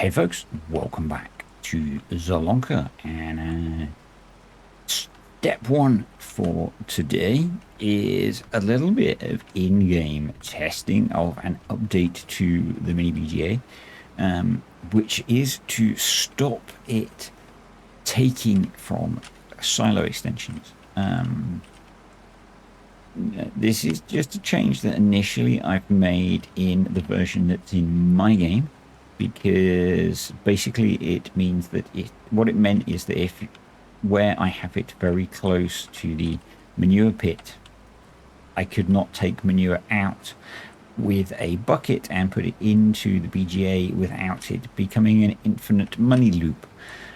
Hey folks, welcome back to Zolonka, and step one for today is a little bit of in-game testing of an update to the mini BGA, which is to stop it taking from silo extensions. This is just a change that initially I've made in the version that's in my game, because basically it means that what it meant is that if where I have it very close to the manure pit, I could not take manure out with a bucket and put it into the BGA without it becoming an infinite money loop,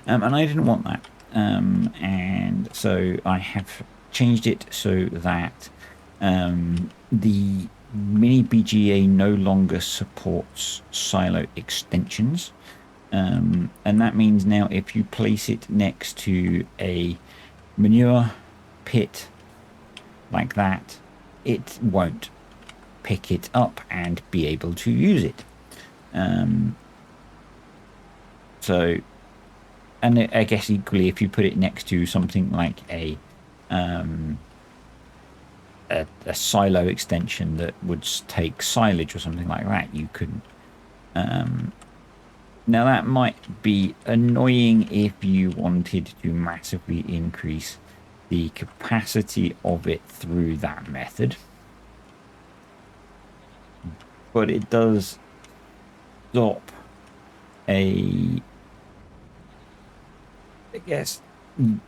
and I didn't want that, and so I have changed it so that the mini BGA no longer supports silo extensions, and that means now if you place it next to a manure pit like that, it won't pick it up and be able to use it. So, and I guess equally, if you put it next to something like a silo extension that would take silage or something like that, you couldn't. Now that might be annoying if you wanted to massively increase the capacity of it through that method, but it does stop I guess,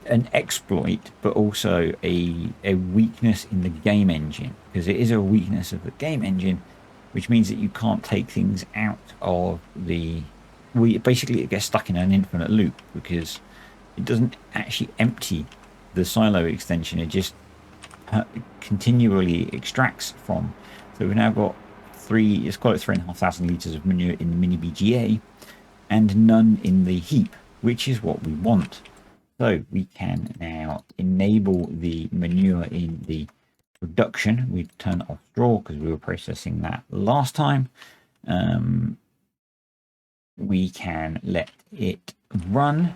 an exploit, but also a weakness in the game engine, because it is a weakness of the game engine, which means that you can't take things out of the... basically it gets stuck in an infinite loop, because it doesn't actually empty the silo extension, it just continually extracts from. So we've now got let's call it 3,500 litres of manure in the mini BGA and none in the heap, which is what we want. So we can now enable the manure in the production. We turn off straw because we were processing that last time. We can let it run,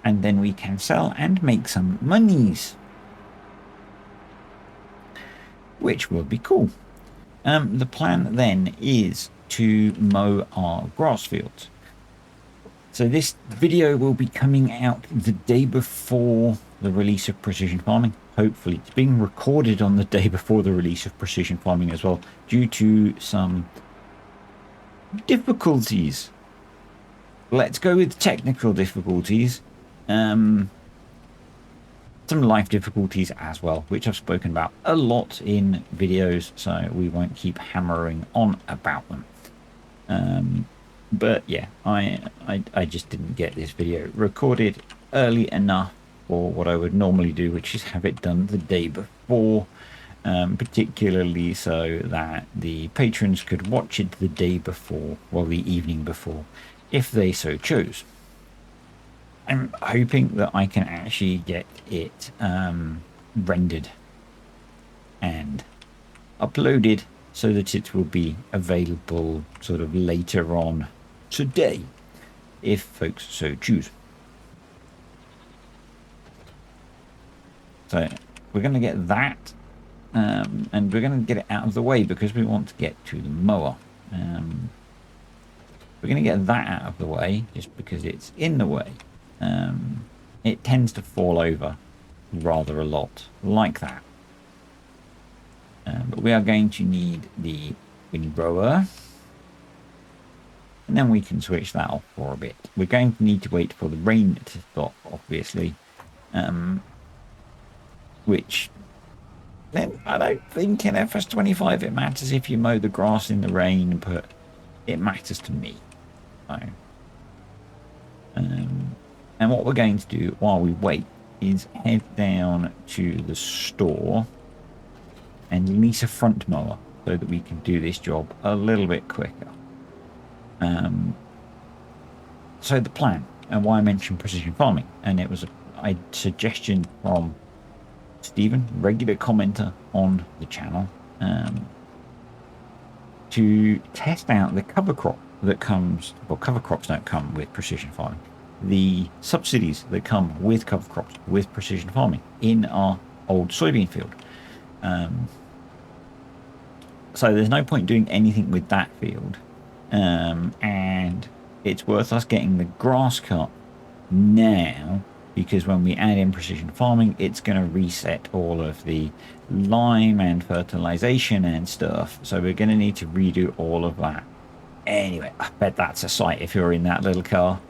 and then we can sell and make some monies, which will be cool. The plan then is to mow our grass fields. So this video will be coming out the day before the release of Precision Farming. Hopefully it's being recorded on the day before the release of Precision Farming as well, due to some difficulties. Let's go with technical difficulties. Some life difficulties as well, which I've spoken about a lot in videos, so we won't keep hammering on about them. But yeah, I just didn't get this video recorded early enough for what I would normally do, which is have it done the day before, particularly so that the patrons could watch it the day before, well, the evening before, if they so chose. I'm hoping that I can actually get it rendered and uploaded so that it will be available sort of later on today, if folks so choose. So we're going to get that, and we're going to get it out of the way because we want to get to the mower. We're going to get that out of the way just because it's in the way. It tends to fall over rather a lot like that. But we are going to need the windrower, and then we can switch that off for a bit. We're going to need to wait for the rain to stop, obviously, which then I don't think in FS25 it matters if you mow the grass in the rain, but it matters to me. So, and what we're going to do while we wait is head down to the store and lease a front mower so that we can do this job a little bit quicker. So the plan, and why I mentioned precision farming, and it was a suggestion from Stephen, regular commenter on the channel, to test out the cover crop that comes, well, cover crops don't come with precision farming. The subsidies that come with cover crops with precision farming in our old soybean field. So there's no point doing anything with that field. And it's worth us getting the grass cut now, because when we add in precision farming, it's going to reset all of the lime and fertilization and stuff. So we're going to need to redo all of that. Anyway, I bet that's a sight if you're in that little car.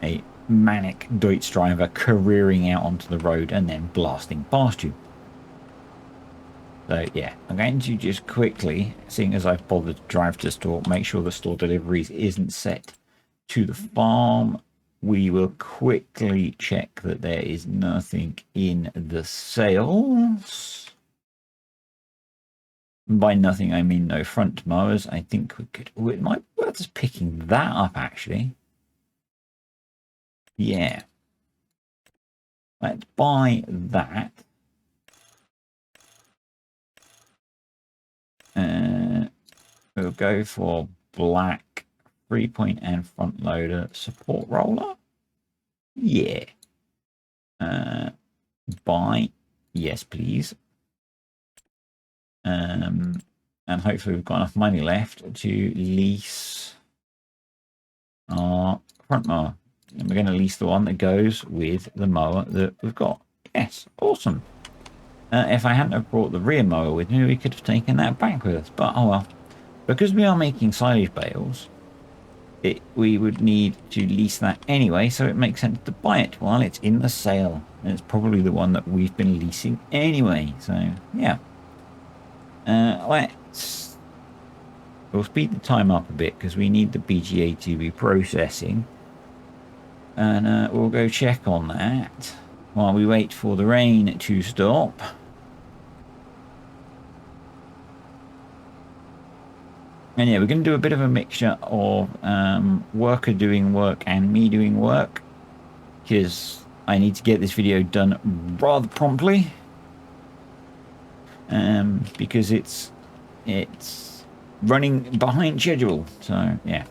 A manic Deutz driver careering out onto the road and then blasting past you. So yeah, I'm going to just quickly, seeing as I've bothered to drive to the store, make sure the store deliveries isn't set to the farm. We will quickly check that there is nothing in the sales. By nothing, I mean no front mowers. I think we could, oh, it might be worth us picking that up actually. Yeah. Let's buy that. We'll go for black 3-point and front loader support roller. Yeah. Buy. Yes, please. And hopefully we've got enough money left to lease our front mower. And we're going to lease the one that goes with the mower that we've got. Yes, awesome. If I hadn't have brought the rear mower with me, we could have taken that back with us. But oh well. Because we are making silage bales, we would need to lease that anyway, so it makes sense to buy it while it's in the sale. And it's probably the one that we've been leasing anyway. So yeah. We'll speed the time up a bit because we need the BGA to be processing. And we'll go check on that while we wait for the rain to stop. And yeah, we're going to do a bit of a mixture of worker doing work and me doing work, because I need to get this video done rather promptly. Because it's running behind schedule. So yeah.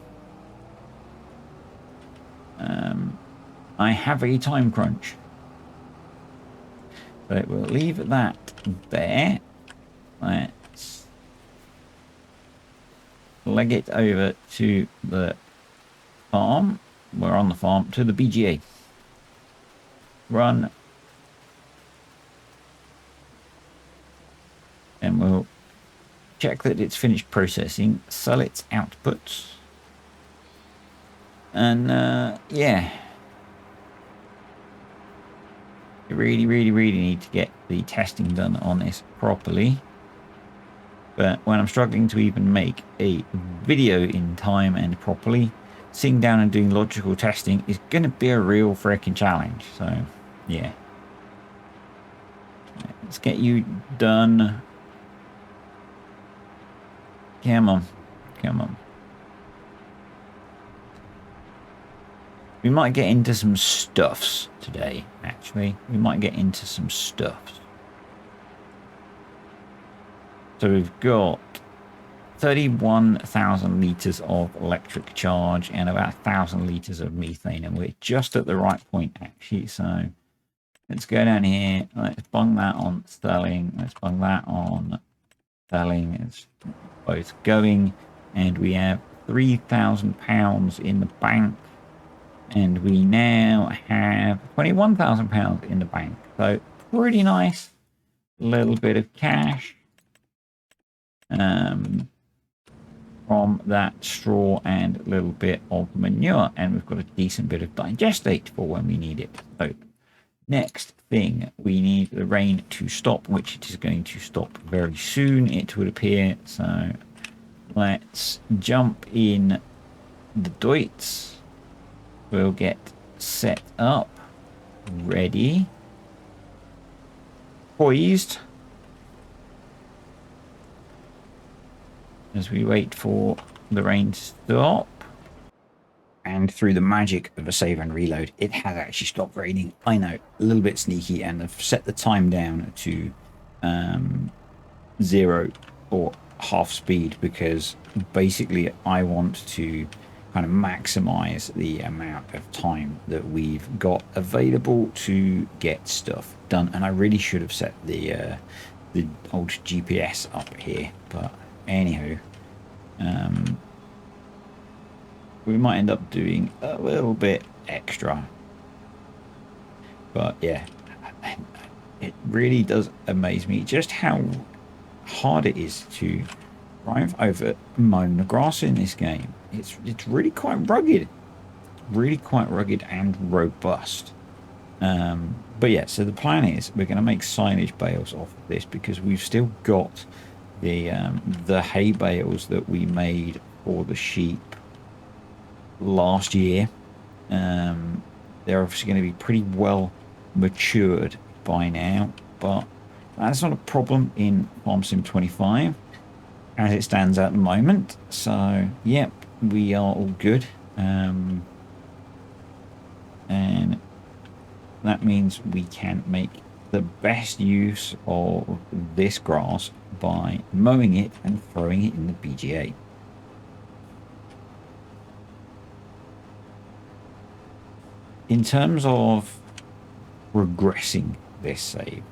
I have a time crunch. But we'll leave that there. Let's leg it over to the farm. We're on the farm to the BGA. Run. And we'll check that it's finished processing, sell its outputs. And yeah. You really need to get the testing done on this properly. But when I'm struggling to even make a video in time and properly, sitting down and doing logical testing is going to be a real freaking challenge. So, yeah. Let's get you done. Come on. Come on. We might get into some stuffs today, actually. We might get into some stuffs. So we've got 31,000 litres of electric charge and about 1,000 litres of methane. And we're just at the right point, actually. So let's go down here. Let's bung that on Sterling. Let's bung that on Sterling. It's both going. And we have £3,000 in the bank. And we now have £21,000 in the bank. So pretty nice little bit of cash from that straw and a little bit of manure. And we've got a decent bit of digestate for when we need it. So next thing, we need the rain to stop, which it is going to stop very soon, it would appear. So let's jump in the Deutz. We'll get set up, ready, poised, as we wait for the rain to stop. And through the magic of a save and reload, it has actually stopped raining. I know, a little bit sneaky, and I've set the time down to 0 or half speed, because basically I want to kind of maximize the amount of time that we've got available to get stuff done. And I really should have set the old GPS up here, but anywho, we might end up doing a little bit extra. But yeah, it really does amaze me just how hard it is to drive over mown the grass in this game. It's really quite rugged, and robust. But yeah, so the plan is we're going to make silage bales off of this, because we've still got the hay bales that we made for the sheep last year. They're obviously going to be pretty well matured by now, but that's not a problem in Farm Sim 25 as it stands at the moment. So yep, we are all good, and that means we can make the best use of this grass by mowing it and throwing it in the BGA. In terms of regressing this save,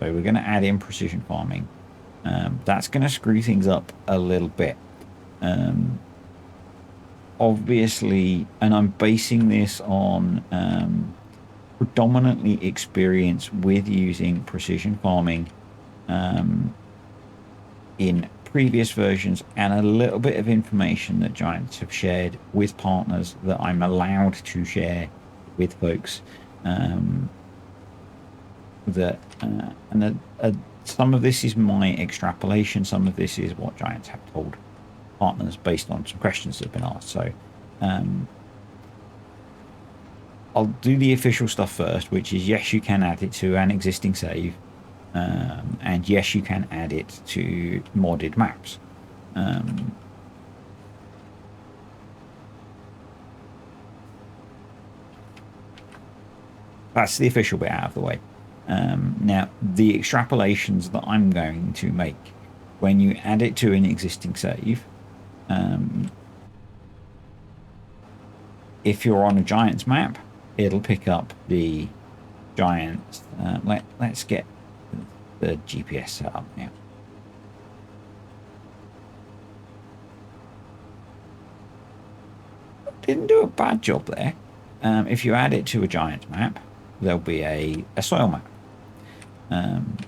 so we're going to add in precision farming. That's going to screw things up a little bit. Obviously, and I'm basing this on predominantly experience with using precision farming in previous versions, and a little bit of information that Giants have shared with partners that I'm allowed to share with folks. Some of this is my extrapolation, some of this is what Giants have told partners based on some questions that have been asked. So I'll do the official stuff first, which is yes, you can add it to an existing save, and yes, you can add it to modded maps. That's the official bit out of the way. Now, the extrapolations that I'm going to make when you add it to an existing save, if you're on a Giants map, it'll pick up the Giants. Let's get the GPS set up now. Didn't do a bad job there. If you add it to a Giants map, there'll be a soil map. And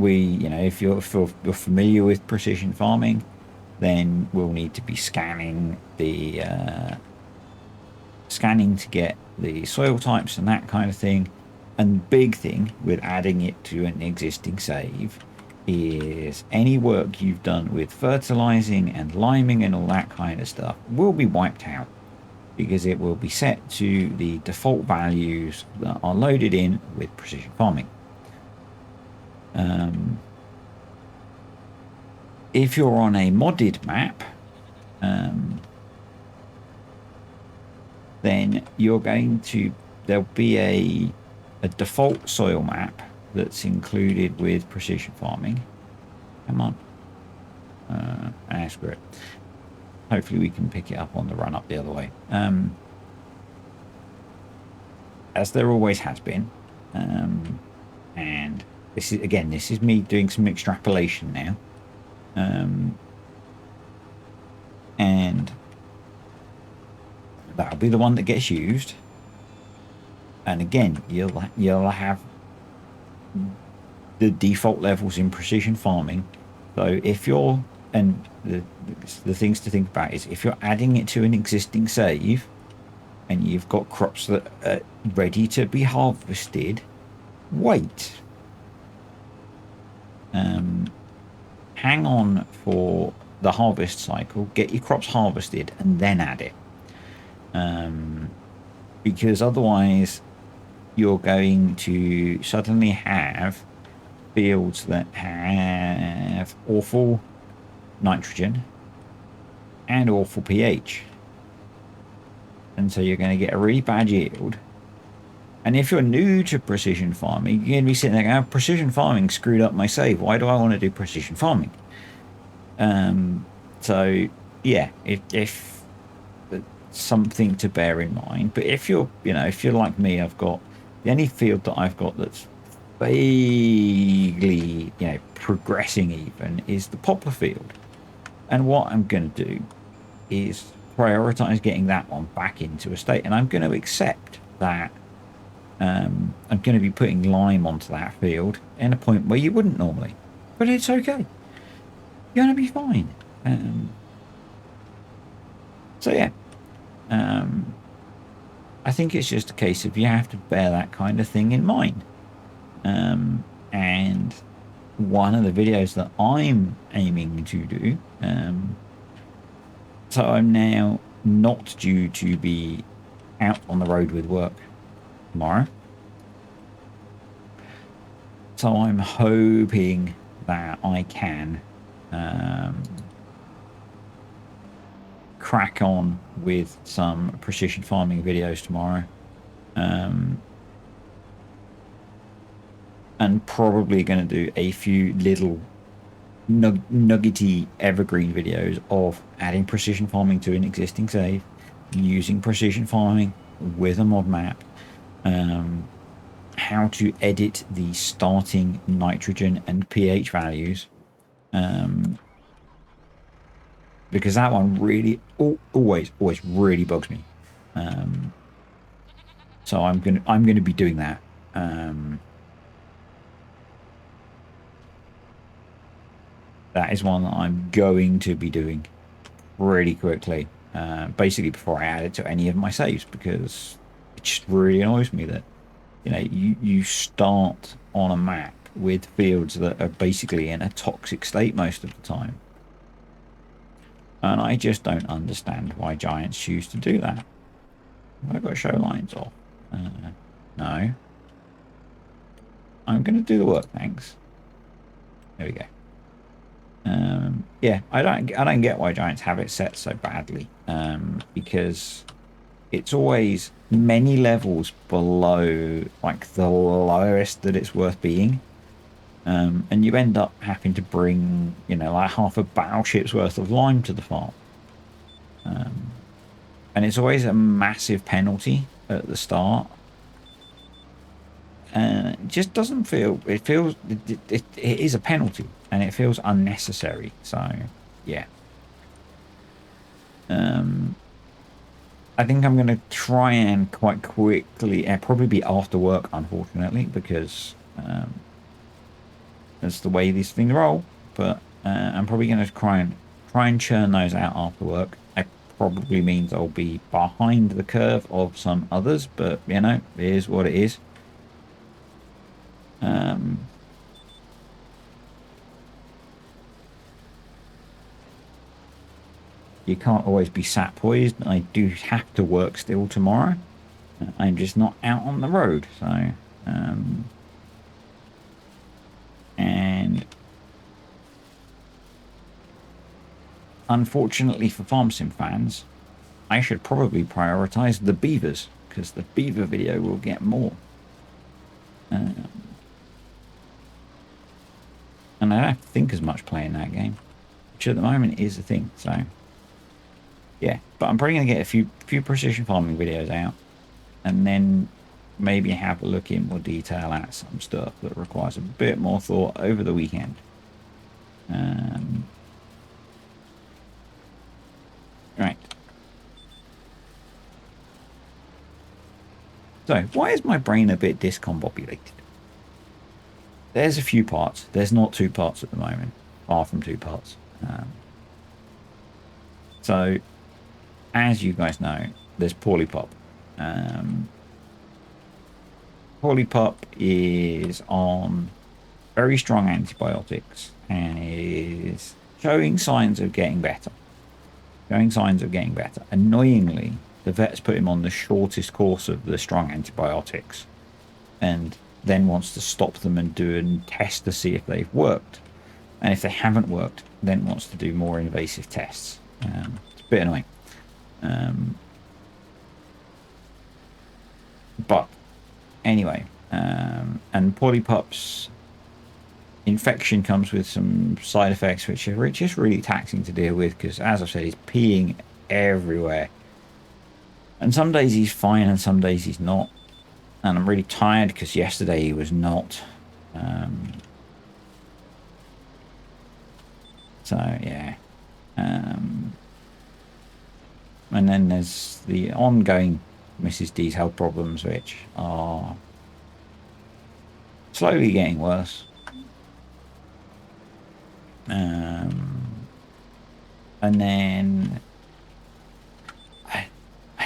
if you're familiar with precision farming, then we'll need to be scanning to get the soil types and that kind of thing. And the big thing with adding it to an existing save is any work you've done with fertilizing and liming and all that kind of stuff will be wiped out, because it will be set to the default values that are loaded in with precision farming. If you're on a modded map, then there'll be a default soil map that's included with precision farming. Come on. Screw it. Hopefully we can pick it up on the run up the other way. As there always has been. And this is me doing some extrapolation now. And that'll be the one that gets used. And again, you'll have the default levels in precision farming. So if you're, and the things to think about is, if you're adding it to an existing save and you've got crops that are ready to be harvested, wait. Hang on for the harvest cycle, get your crops harvested, and then add it. Because otherwise you're going to suddenly have fields that have awful nitrogen and awful pH, and so you're going to get a really bad yield, And if you're new to precision farming, you're going to be sitting there going, oh, precision farming screwed up my save. Why do I want to do precision farming? So yeah, if something to bear in mind. But if you're, if you're like me, I've got the only field that I've got that's vaguely, progressing even is the poplar field. And what I'm going to do is prioritize getting that one back into a state. And I'm going to accept that I'm going to be putting lime onto that field in a point where you wouldn't normally. But it's okay. You're going to be fine. So yeah. I think it's just a case of you have to bear that kind of thing in mind. And one of the videos that I'm aiming to do, so I'm now not due to be out on the road with work tomorrow. So I'm hoping that I can crack on with some precision farming videos tomorrow. And probably going to do a few little nuggety evergreen videos of adding precision farming to an existing save, using precision farming with a mod map, how to edit the starting nitrogen and pH values, because that one really always really bugs me. So I'm gonna be doing that. That is one that I'm going to be doing really quickly, basically before I add it to any of my saves, because it just really annoys me that you start on a map with fields that are basically in a toxic state most of the time, and I just don't understand why Giants choose to do that. Have I got to show lines off? No. I'm going to do the work, thanks. There we go. Yeah, I don't get why Giants have it set so badly, because it's always many levels below like the lowest that it's worth being, and you end up having to bring like half a battleship's worth of lime to the farm, and it's always a massive penalty at the start, and it just doesn't feel, it feels it is a penalty and it feels unnecessary. So yeah, I think I'm going to try and quite quickly, probably be after work, unfortunately, because that's the way these things roll. But I'm probably going to try and churn those out after work. It probably means I'll be behind the curve of some others, but it is what it is. You can't always be sat poised. I do have to work still tomorrow. I'm just not out on the road. So, and unfortunately for Farm Sim fans, I should probably prioritize the beavers, because the beaver video will get more. And I don't have to think as much playing that game, which at the moment is the thing. So yeah, but I'm probably going to get a few precision farming videos out, and then maybe have a look in more detail at some stuff that requires a bit more thought over the weekend. Right. So why is my brain a bit discombobulated? There's a few parts. There's not 2 parts at the moment, far from 2 parts. So, as you guys know, there's Polypop. Polypop is on very strong antibiotics and is showing signs of getting better. Annoyingly, the vets put him on the shortest course of the strong antibiotics, and then wants to stop them and do a test to see if they've worked. And if they haven't worked, then wants to do more invasive tests. It's a bit annoying. But Anyway, and Polypup's infection comes with some side effects which are just really taxing to deal with because, as I've said, he's peeing everywhere. And some days he's fine and some days he's not. And I'm really tired because yesterday he was not. So, yeah. And then there's the ongoing Mrs. D's health problems, which are slowly getting worse. And then I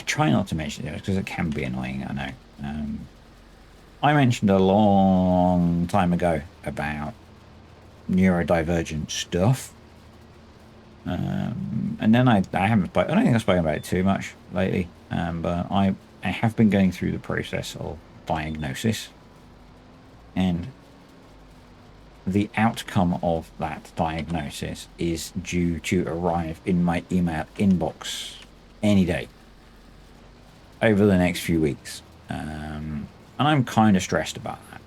try not to mention it because it can be annoying, I know. I mentioned a long time ago about neurodivergent stuff. And then I haven't, I don't think I've spoken about it too much lately. But I have been going through the process of diagnosis. And the outcome of that diagnosis is due to arrive in my email inbox any day over the next few weeks. And I'm kind of stressed about that.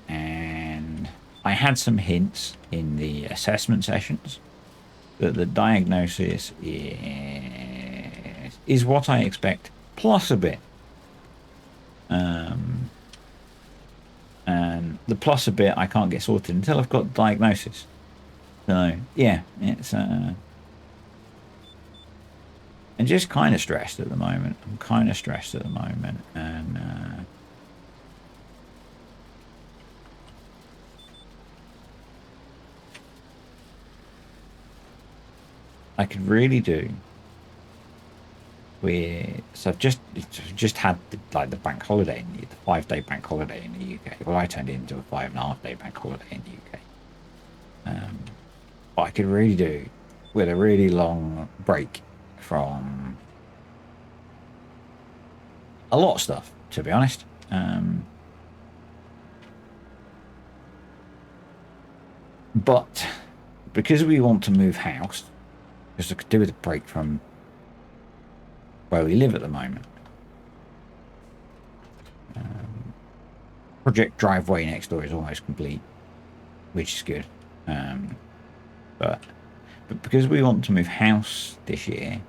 And I had some hints in the assessment sessions that the diagnosis is what I expect, plus a bit. And the plus a bit I can't get sorted until I've got diagnosis. So yeah, it's and just kind of stressed at the moment. I'm kind of stressed at the moment, and I could really do with. So I've just had the bank holiday, the 5-day bank holiday in the UK. Well, I turned it into a 5.5-day bank holiday in the UK. But I could really do with a really long break from a lot of stuff, to be honest. But because we want to move house, because I could do with a break from where we live at the moment. Project driveway next door is almost complete, which is good. But because we want to move house this year,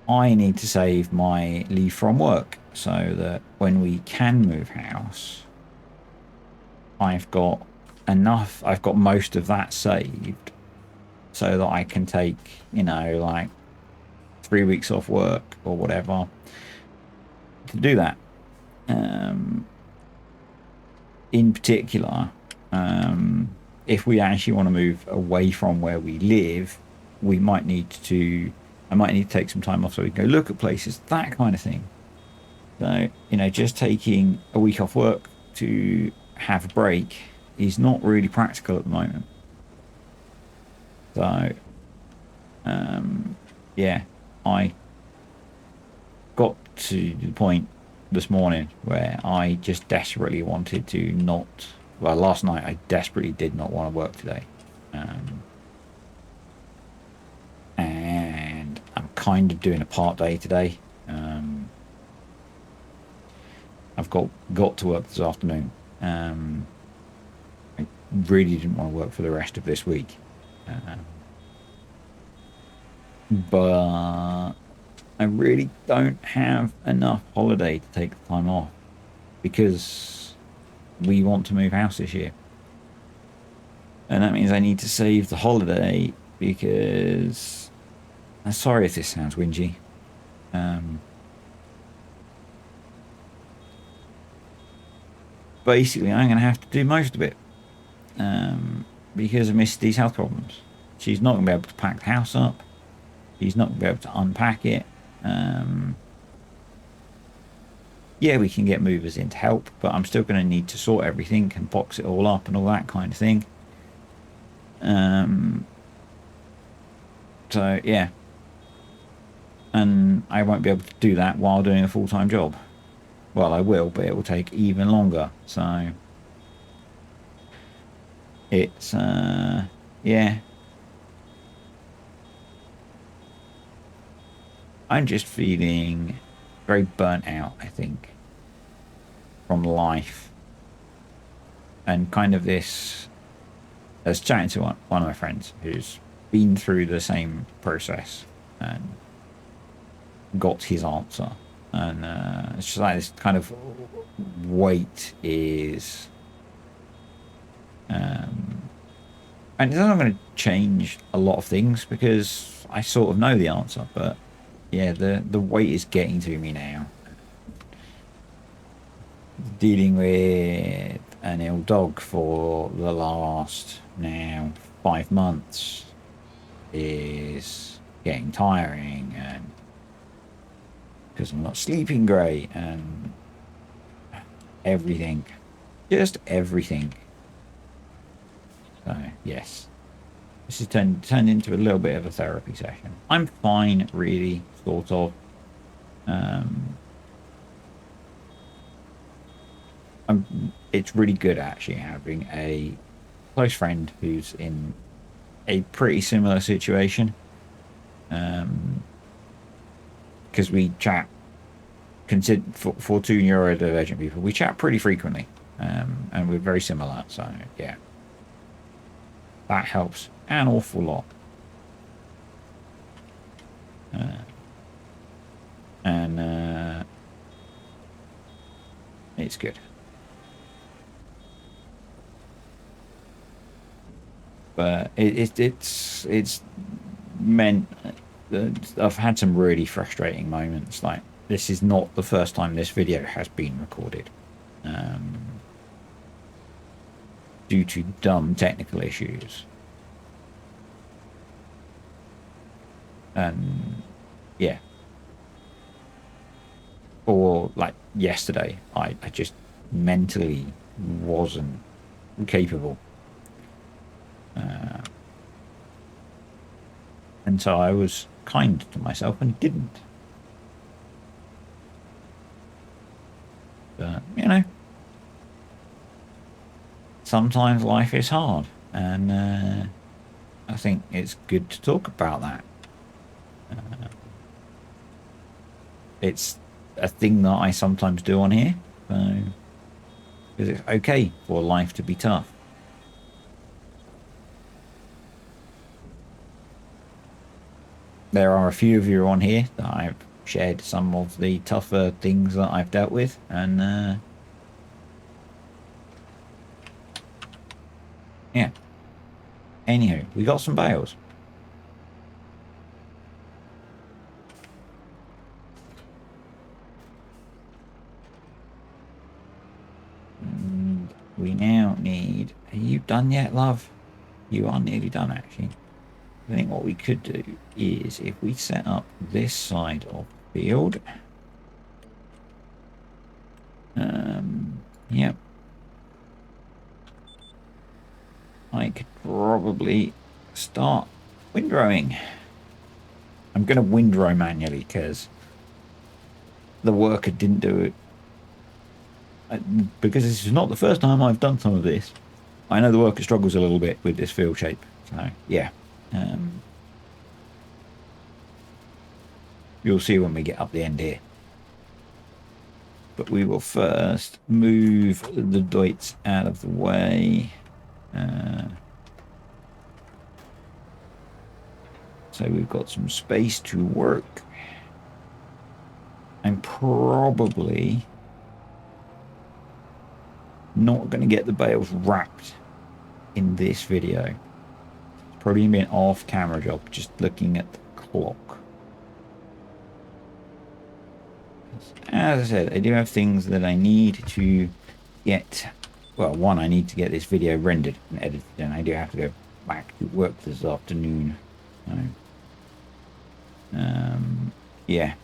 I need to save my leave from work so that when we can move house, I've got enough, I've got most of that saved so that I can take, like 3 weeks off work or whatever to do that. In particular, if we actually want to move away from where we live, I might need to take some time off so we can go look at places, that kind of thing. So, just taking a week off work to have a break is not really practical at the moment. So, yeah, I got to the point this morning where I just desperately wanted to not. Well, last night I desperately did not want to work today, and I'm kind of doing a part day today. I've got to work this afternoon. I really didn't want to work for the rest of this week, but I really don't have enough holiday to take the time off because we want to move house this year. And that means I need to save the holiday because I'm sorry if this sounds whingy. Basically, I'm going to have to do most of it because of Miss D's health problems. She's not going to be able to pack the house up. She's not going to be able to unpack it. Yeah, we can get movers in to help, but I'm still going to need to sort everything and box it all up and all that kind of thing. So yeah, and I won't be able to do that while doing a full-time job. Well, I will, but it will take even longer. So it's yeah. I'm just feeling very burnt out, I think, from life. And kind of this, I was chatting to one of my friends who's been through the same process and got his answer. And it's just like this kind of weight is... and it's not going to change a lot of things because I sort of know the answer, but yeah, the weight is getting to me now. Dealing with an ill dog for the last now 5 months is getting tiring, and because I'm not sleeping great and everything, just everything. So yes, this has turned into a little bit of a therapy session. I'm fine, really, sort of. It's really good actually having a close friend who's in a pretty similar situation. Because we chat, consider for two neurodivergent people, we chat pretty frequently, and we're very similar. So yeah, that helps an awful lot. And it's good. But it's meant that I've had some really frustrating moments. Like, this is not the first time this video has been recorded, due to dumb technical issues. And yeah, or like yesterday, I just mentally wasn't capable. And so I was kind to myself and didn't. But, you know, sometimes life is hard, and I think it's good to talk about that. It's a thing that I sometimes do on here, so, because it's okay for life to be tough. There are a few of you on here that I've shared some of the tougher things that I've dealt with, and yeah. Anywho, we got some bales. And we now need... Are you done yet, love? You are nearly done, actually. I think what we could do is, if we set up this side of the field, yep, I could probably start windrowing. I'm going to windrow manually because the worker didn't do it. Because this is not the first time I've done some of this. I know the worker struggles a little bit with this field shape. So, yeah. You'll see when we get up the end here. But we will first move the doits out of the way. So we've got some space to work. I'm probably not going to get the bales wrapped in this video. It's probably going to be an off-camera job, just looking at the clock. As I said, I do have things that I need to get. Well, one, I need to get this video rendered and edited, and I do have to go back to work this afternoon. So, yeah.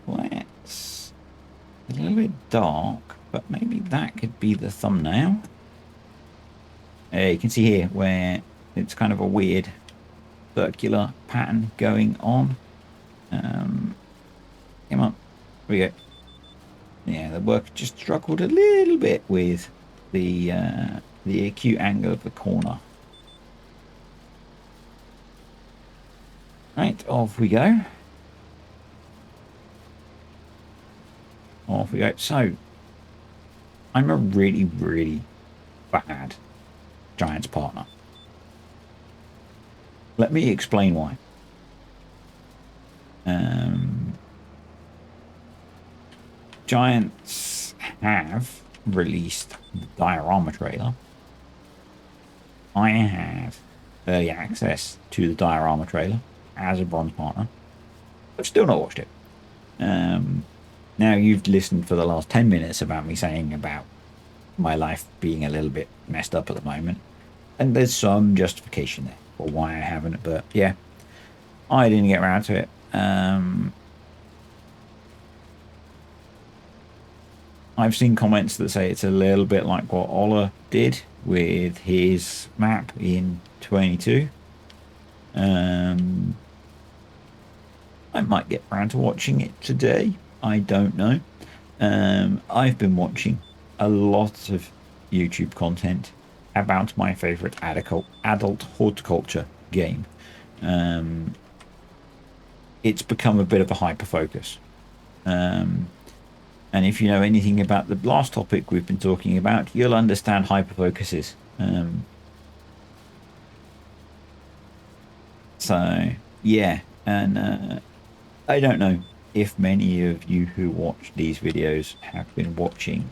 Let's... a little bit dark, but maybe that could be the thumbnail. You can see here where it's kind of a weird circular pattern going on. Come on, here we go. Yeah, the worker just struggled a little bit with the acute angle of the corner. Right, off we go. Off we go. So, I'm a really, really bad Giants partner. Let me explain why. Giants have released the diorama trailer. I have early access to the diorama trailer as a bronze partner. I've still not watched it. Now you've listened for the last 10 minutes about me saying about my life being a little bit messed up at the moment. And there's some justification there for why I haven't. But yeah, I didn't get around to it. I've seen comments that say it's a little bit like what Ola did with his map in 22. I might get around to watching it today. I don't know. I've been watching a lot of YouTube content about my favorite adult horticulture game. It's become a bit of a hyper focus. And if you know anything about the last topic we've been talking about, you'll understand hyperfocuses. So, yeah. And I don't know if many of you who watch these videos have been watching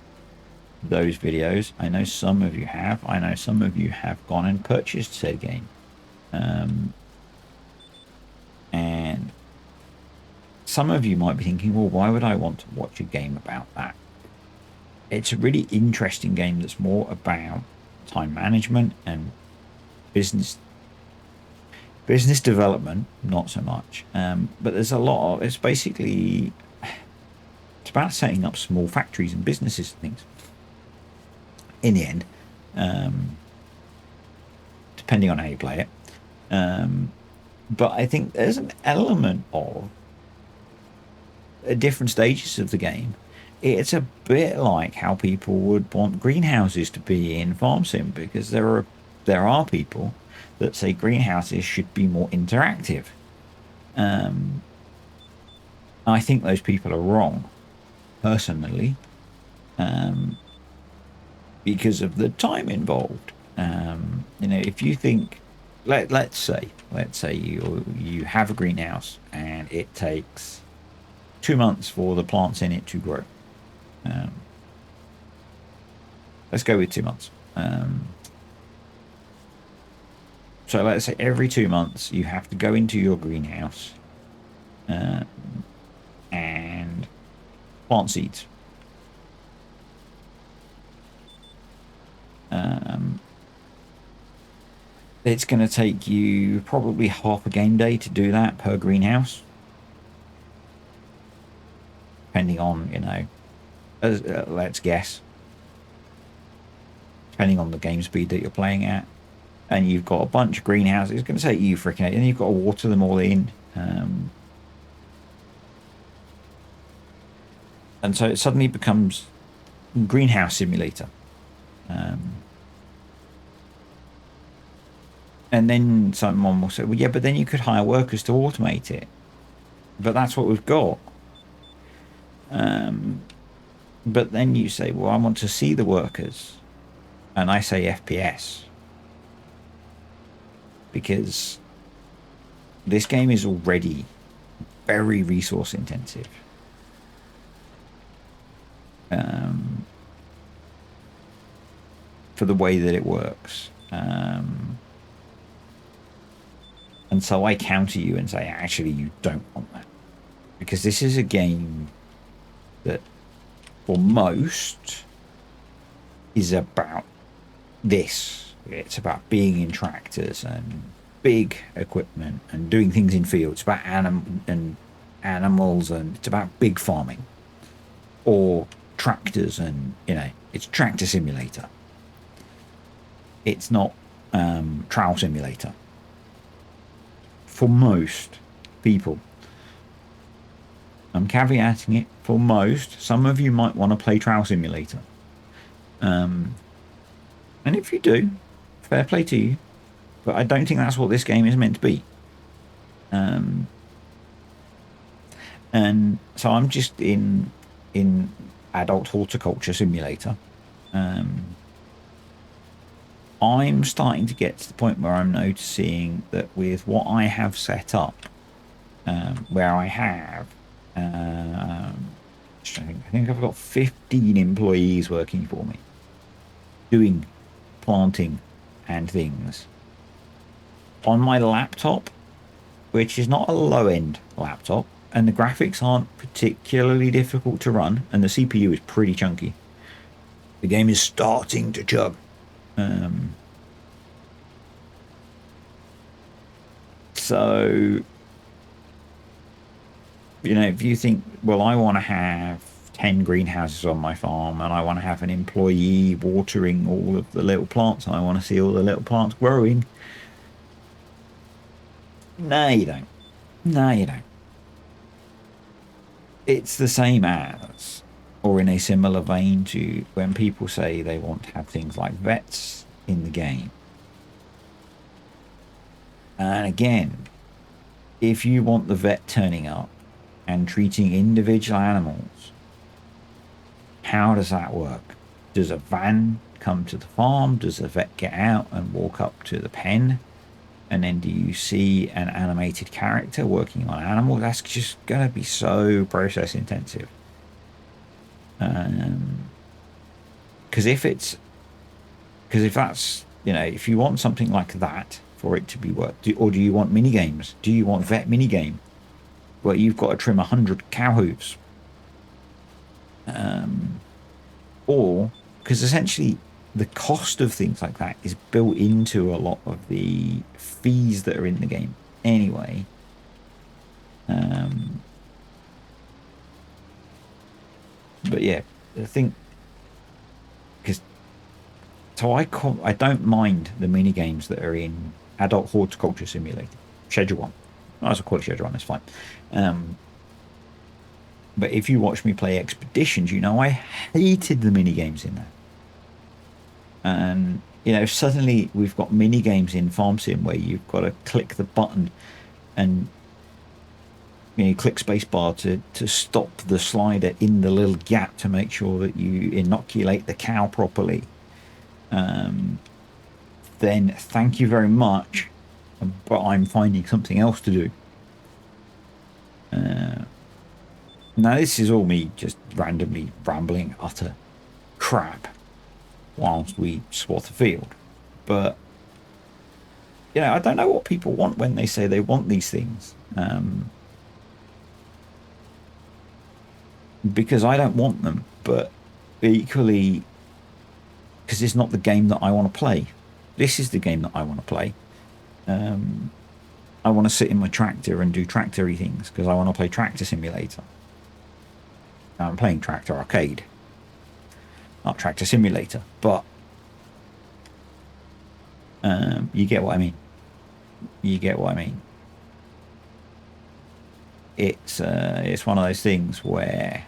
those videos. I know some of you have. I know some of you have gone and purchased said game. And some of you might be thinking, well, why would I want to watch a game about that? It's a really interesting game that's more about time management and business development, not so much. But there's a lot of, it's about setting up small factories and businesses and things. In the end, depending on how you play it. But I think there's an element of different stages of the game. It's a bit like how people would want greenhouses to be in farm sim, because there are people that say greenhouses should be more interactive. I think those people are wrong, personally, because of the time involved. If you think, let's say you have a greenhouse and it takes 2 months for the plants in it to grow. Let's go with 2 months. So let's say every 2 months you have to go into your greenhouse and plant seeds. It's going to take you probably half a game day to do that per greenhouse, depending on, let's guess, depending on the game speed that you're playing at. And you've got a bunch of greenhouses. It's going to take you freaking out, and you've got to water them all in. And so it suddenly becomes greenhouse simulator. And then someone will say, well, yeah, but then you could hire workers to automate it. But that's what we've got. But then you say, well, I want to see the workers. And I say FPS. Because this game is already very resource intensive. For the way that it works. And so I counter you and say, actually, you don't want that. Because this is a game that, for most, is about this. It's about being in tractors and big equipment and doing things in fields. It's about animals, and it's about big farming. Or tractors, and, it's tractor simulator. It's not trowel simulator. For most people. I'm caveating it, for most. Some of you might want to play trowel simulator. And if you do, fair play to you. But I don't think that's what this game is meant to be. Um, and so I'm just in adult horticulture simulator. I'm starting to get to the point where I'm noticing that with what I have set up, where I have, I think I've got 15 employees working for me, doing planting and things on my laptop, which is not a low-end laptop, and the graphics aren't particularly difficult to run, and the CPU is pretty chunky. The game is starting to chug. So, if you think, well, I want to have 10 greenhouses on my farm and I want to have an employee watering all of the little plants and I want to see all the little plants growing. No, you don't. No, you don't. It's the same as, or in a similar vein to, when people say they want to have things like vets in the game. And again, if you want the vet turning up and treating individual animals, how does that work? Does a van come to the farm? Does a vet get out and walk up to the pen? And then do you see an animated character working on animals? That's just going to be so process intensive. Because if that's, if you want something like that for it to be worked, or do you want mini games? Do you want vet mini game where you've got to trim 100 cow hooves? Or because essentially the cost of things like that is built into a lot of the fees that are in the game anyway. But yeah, I think I don't mind the mini games that are in Adult Horticulture Simulator Schedule 1. I also call it Schedule 1. That's fine. But if you watch me play Expeditions, I hated the mini games in there. And suddenly we've got mini games in Farm Sim where you've got to click the button and click spacebar to stop the slider in the little gap to make sure that you inoculate the cow properly. Then thank you very much, but I'm finding something else to do. Now this is all me just randomly rambling utter crap whilst we swat a field, but I don't know what people want when they say they want these things, because I don't want them, but equally because it's not the game that I want to play. This is the game that I want to play. I want to sit in my tractor and do tractor-y things because I want to play Tractor Simulator. I'm playing Tractor Arcade, not Tractor Simulator, but you get what I mean. You get what I mean. It's one of those things where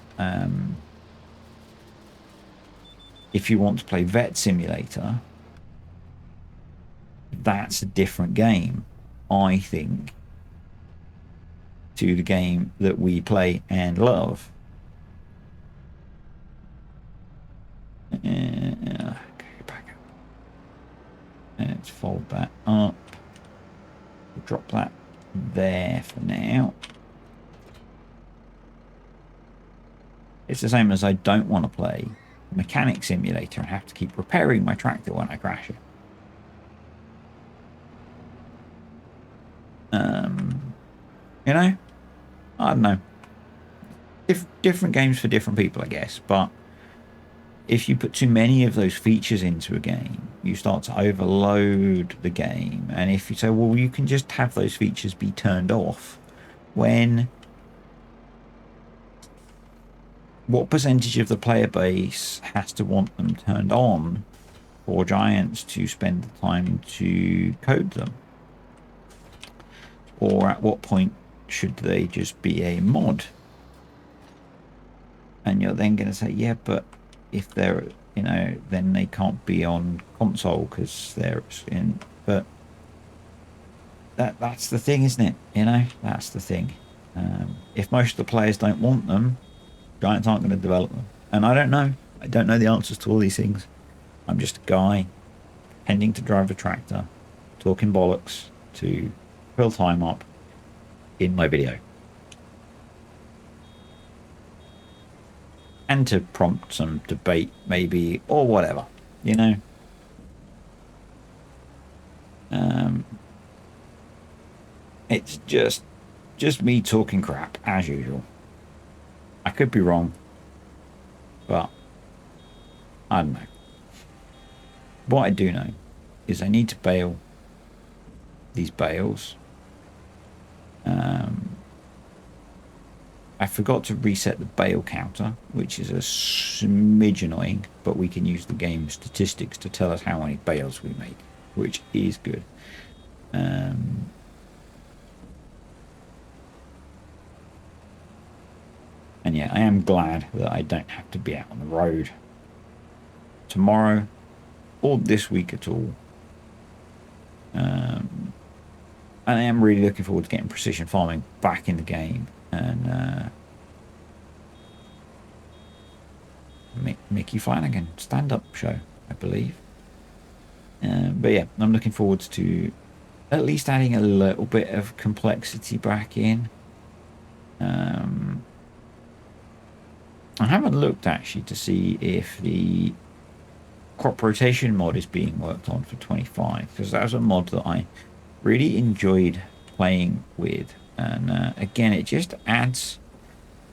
if you want to play Vet Simulator, that's a different game, I think, to the game that we play and love. Back up. Let's fold that up. We'll drop that there for now. It's the same as I don't want to play Mechanic Simulator and have to keep repairing my tractor when I crash it. I don't know. Different games for different people, I guess. But if you put too many of those features into a game, you start to overload the game. And if you say, well, you can just have those features be turned off, when what percentage of the player base has to want them turned on for Giants to spend the time to code them? Or at what point should they just be a mod? And you're then going to say, yeah, but if they're, then they can't be on console because they're in. But that's the thing, isn't it? You know, that's the thing. If most of the players don't want them, Giants aren't going to develop them. And I don't know. I don't know the answers to all these things. I'm just a guy pretending to drive a tractor, talking bollocks to fill time up in my video. And to prompt some debate, maybe, or whatever, you know. It's just me talking crap as usual. I could be wrong, but I don't know. What I do know is I need to bail these bales. I forgot to reset the bale counter, which is a smidge annoying, but we can use the game statistics to tell us how many bales we make, which is good. And yeah, I am glad that I don't have to be out on the road tomorrow or this week at all. And I am really looking forward to getting precision farming back in the game. And Mickey Flanagan stand-up show, I believe. But yeah, I'm looking forward to at least adding a little bit of complexity back in. I haven't looked actually to see if the crop rotation mod is being worked on for 25, because that was a mod that I really enjoyed playing with. And again, it just adds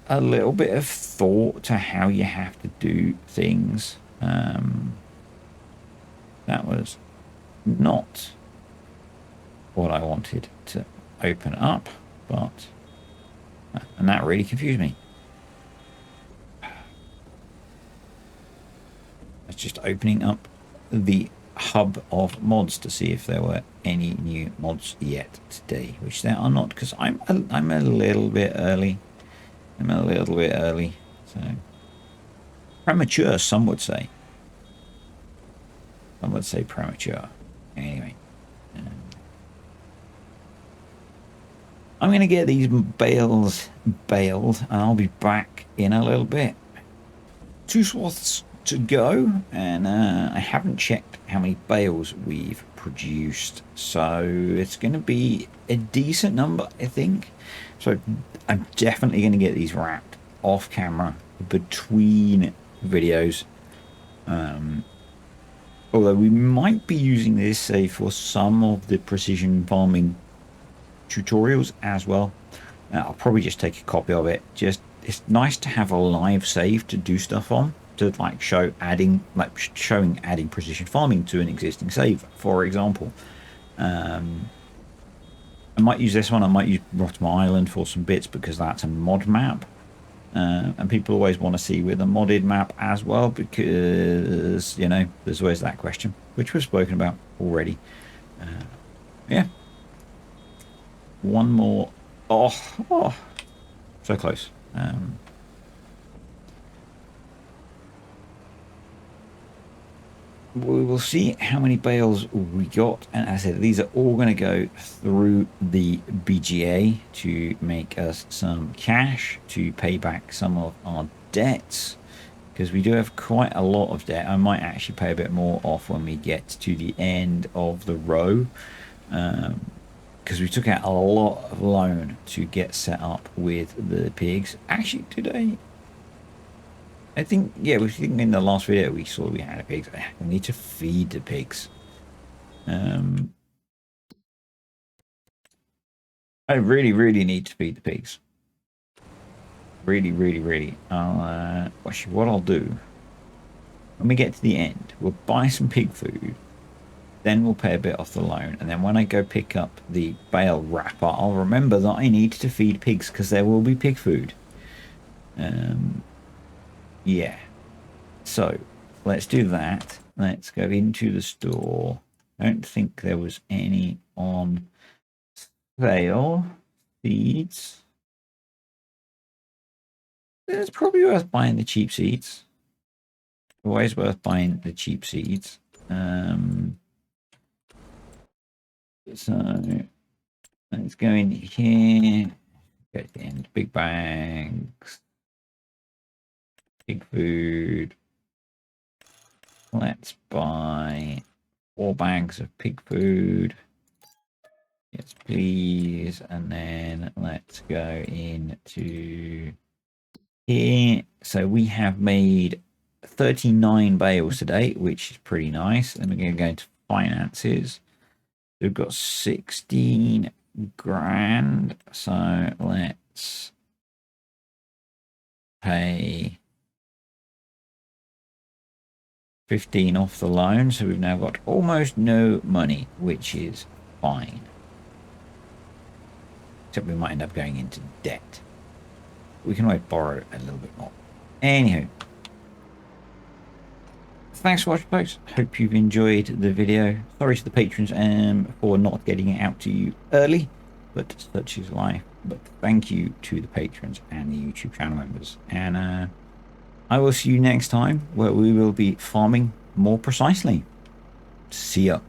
a little bit of thought to how you have to do things. That was not what I wanted to open up, but and that really confused me. It's just opening up the hub of mods to see if there were any new mods yet today, which there are not, because I'm a little bit early. I'm a little bit early, so premature. Some would say. Some would say premature. Anyway, I'm going to get these bales baled, and I'll be back in a little bit. 2 swaths to go, and I haven't checked how many bales we've produced, so it's going to be a decent number, I think. So I'm definitely going to get these wrapped off camera between videos. Although we might be using this, say, for some of the precision farming tutorials as well. I'll probably just take a copy of it. Just, it's nice to have a live save to do stuff on, to like showing adding precision farming to an existing save, for example. I might use this one. I might use Rotterdam Island for some bits because that's a mod map. And people always want to see with a modded map as well, because, you know, there's always that question, which we've spoken about already. Yeah. One more. Oh, so close. We will see how many bales we got, and as I said, these are all going to go through the BGA to make us some cash to pay back some of our debts, because we do have quite a lot of debt. I might actually pay a bit more off when we get to the end of the row, because we took out a lot of loan to get set up with the pigs. Actually, today, I think, yeah, we think in the last video we saw we had pigs. We need to feed the pigs. I really, really need to feed the pigs. Really, really, really. Actually, what I'll do, when we get to the end, we'll buy some pig food, then we'll pay a bit off the loan, and then when I go pick up the bale wrapper, I'll remember that I need to feed pigs, because there will be pig food. Yeah. So let's do that. Let's go into the store. I don't think there was any on sale. Seeds. It's probably worth buying the cheap seeds. Always worth buying the cheap seeds. So Let's go in here. Go to the end. Big bags. Big food. Let's buy 4 bags of pig food. Yes, please. And then let's go into here. So we have made 39 bales today, which is pretty nice. And we're going to go into finances. We've got 16 grand. So let's pay 15 off the loan. So we've now got almost no money, which is fine. Except we might end up going into debt. We can always borrow a little bit more. Anywho. Thanks for watching, folks. Hope you've enjoyed the video. Sorry to the patrons for not getting it out to you early, but such is life. But thank you to the patrons and the YouTube channel members. And I will see you next time, where we will be farming more precisely. See ya.